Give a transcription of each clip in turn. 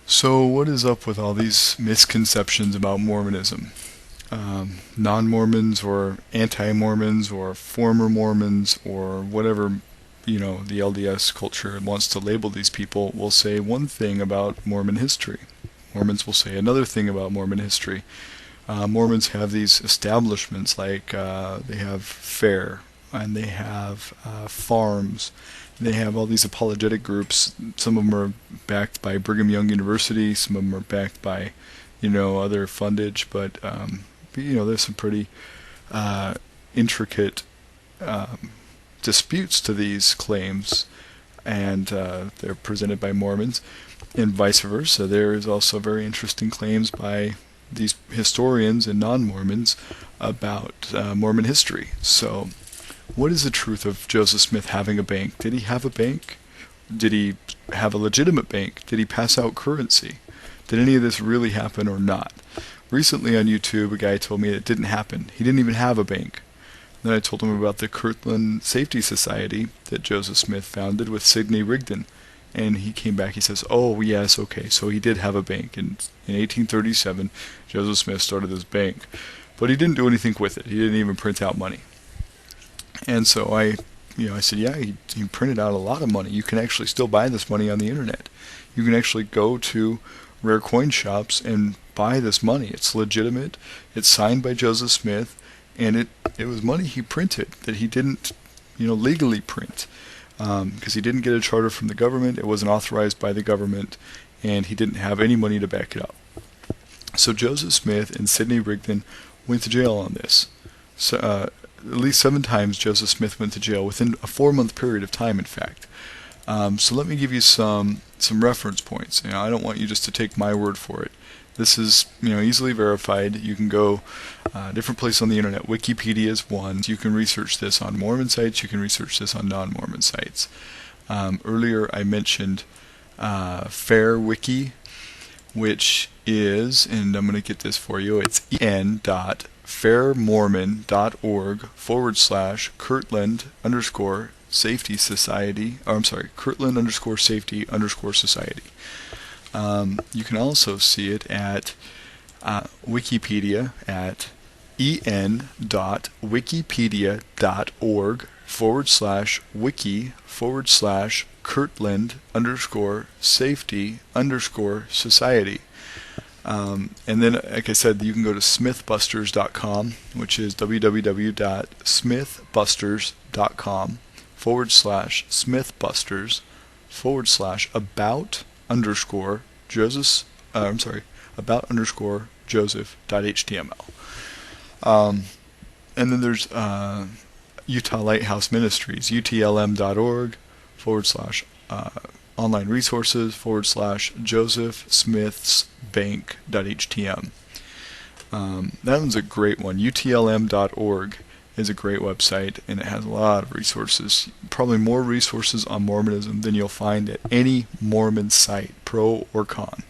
So what is up with all these misconceptions about Mormonism? Non-Mormons or anti-Mormons or former Mormons or whatever, the LDS culture wants to label these people will say one thing about Mormon history. Mormons will say another thing about Mormon history. Mormons have these establishments like they have fair and they have farms. They have all these apologetic groups. Some of them are backed by Brigham Young University. Some of them are backed by, other fundage. But there's some pretty intricate disputes to these claims, and they're presented by Mormons, and vice versa. There is also very interesting claims by these historians and non-Mormons about Mormon history. So, what is the truth of Joseph Smith having a bank? Did he have a bank? Did he have a legitimate bank? Did he pass out currency? Did any of this really happen or not? Recently on YouTube, a guy told me it didn't happen. He didn't even have a bank. Then I told him about the Kirtland Safety Society that Joseph Smith founded with Sidney Rigdon. And he came back, he says, oh, yes, okay, so he did have a bank. In 1837, Joseph Smith started this bank. But he didn't do anything with it. He didn't even print out money. And so I said, yeah, he printed out a lot of money. You can actually still buy this money on the internet. You can actually go to rare coin shops and buy this money. It's legitimate. It's signed by Joseph Smith, and it was money he printed that he didn't, legally print, because he didn't get a charter from the government. It wasn't authorized by the government, and he didn't have any money to back it up. So Joseph Smith and Sidney Rigdon went to jail on this. So, at least 7 times Joseph Smith went to jail within a 4-month period of time, in fact. So let me give you some reference points. I don't want you just to take my word for it. This is easily verified. You can go different places on the internet. Wikipedia is one. You can research this on Mormon sites. You can research this on non-Mormon sites. Earlier I mentioned Fair Wiki, which is, and I'm going to get this for you, it's en.fairmormon.org/Kirtland_Safety Society, Kirtland_Safety Society. You can also see it at Wikipedia at en.wiki.org/wiki/Kirtland_Safety_Society. And then, like I said, you can go to smithbusters.com, which is www.smithbusters.com/about_Joseph.html. And then there's Utah Lighthouse Ministries, utlm.org /online resources /Joseph Smith's Bank.htm. That one's a great one. utlm.org is a great website, and it has a lot of resources. Probably more resources on Mormonism than you'll find at any Mormon site, pro or con.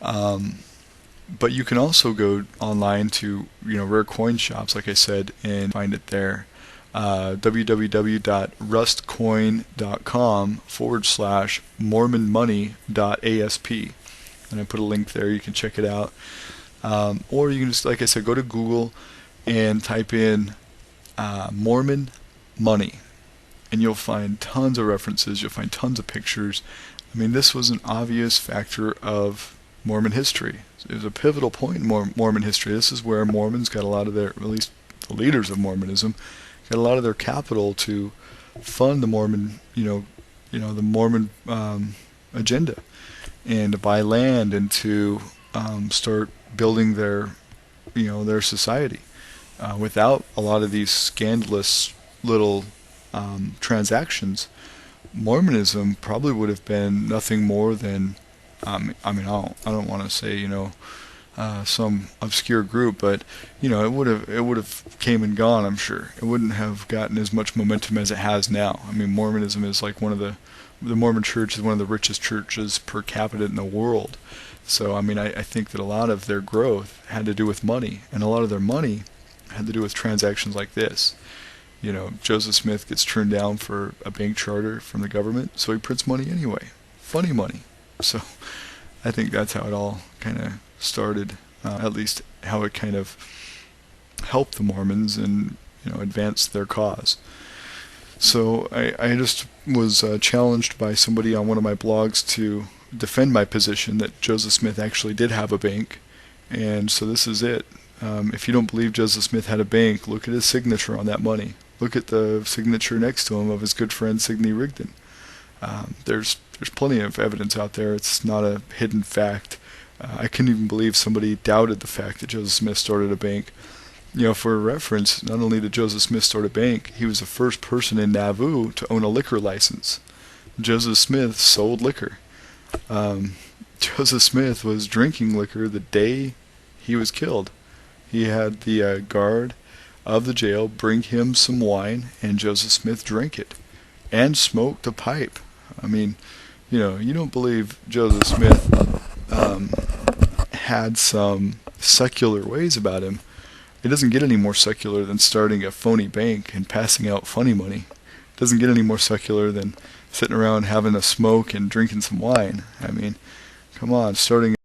But you can also go online to rare coin shops, like I said, and find it there. www.rustcoin.com/mormonmoney.asp, and I put a link there. You can check it out, or you can just, like I said, go to Google and type in Mormon money, and you'll find tons of references. You'll find tons of pictures. I mean, this was an obvious factor of Mormon history. It was a pivotal point in Mormon history. This is where Mormons got a lot of their, at least the leaders of Mormonism, got a lot of their capital to fund the Mormon, the Mormon agenda, and to buy land and to start building their, their society. Without a lot of these scandalous little transactions, Mormonism probably would have been nothing more than, I don't want to say, some obscure group, but it would have came and gone. I'm sure it wouldn't have gotten as much momentum as it has now. I mean, Mormonism is like the Mormon Church is one of the richest churches per capita in the world. So I think that a lot of their growth had to do with money, and a lot of their money had to do with transactions like this. Joseph Smith gets turned down for a bank charter from the government, so he prints money anyway, funny money. So I think that's how it all kind of started, at least how it kind of helped the Mormons and advanced their cause. So I just was challenged by somebody on one of my blogs to defend my position that Joseph Smith actually did have a bank, and so this is it. If you don't believe Joseph Smith had a bank, look at his signature on that money. Look at the signature next to him of his good friend Sidney Rigdon. There's plenty of evidence out there. It's not a hidden fact. I couldn't even believe somebody doubted the fact that Joseph Smith started a bank. For reference, not only did Joseph Smith start a bank, he was the first person in Nauvoo to own a liquor license. Joseph Smith sold liquor. Joseph Smith was drinking liquor the day he was killed. He had the guard of the jail bring him some wine, and Joseph Smith drank it and smoked a pipe. I mean, you don't believe Joseph Smith had some secular ways about him. It doesn't get any more secular than starting a phony bank and passing out funny money. It doesn't get any more secular than sitting around having a smoke and drinking some wine. I mean, come on, starting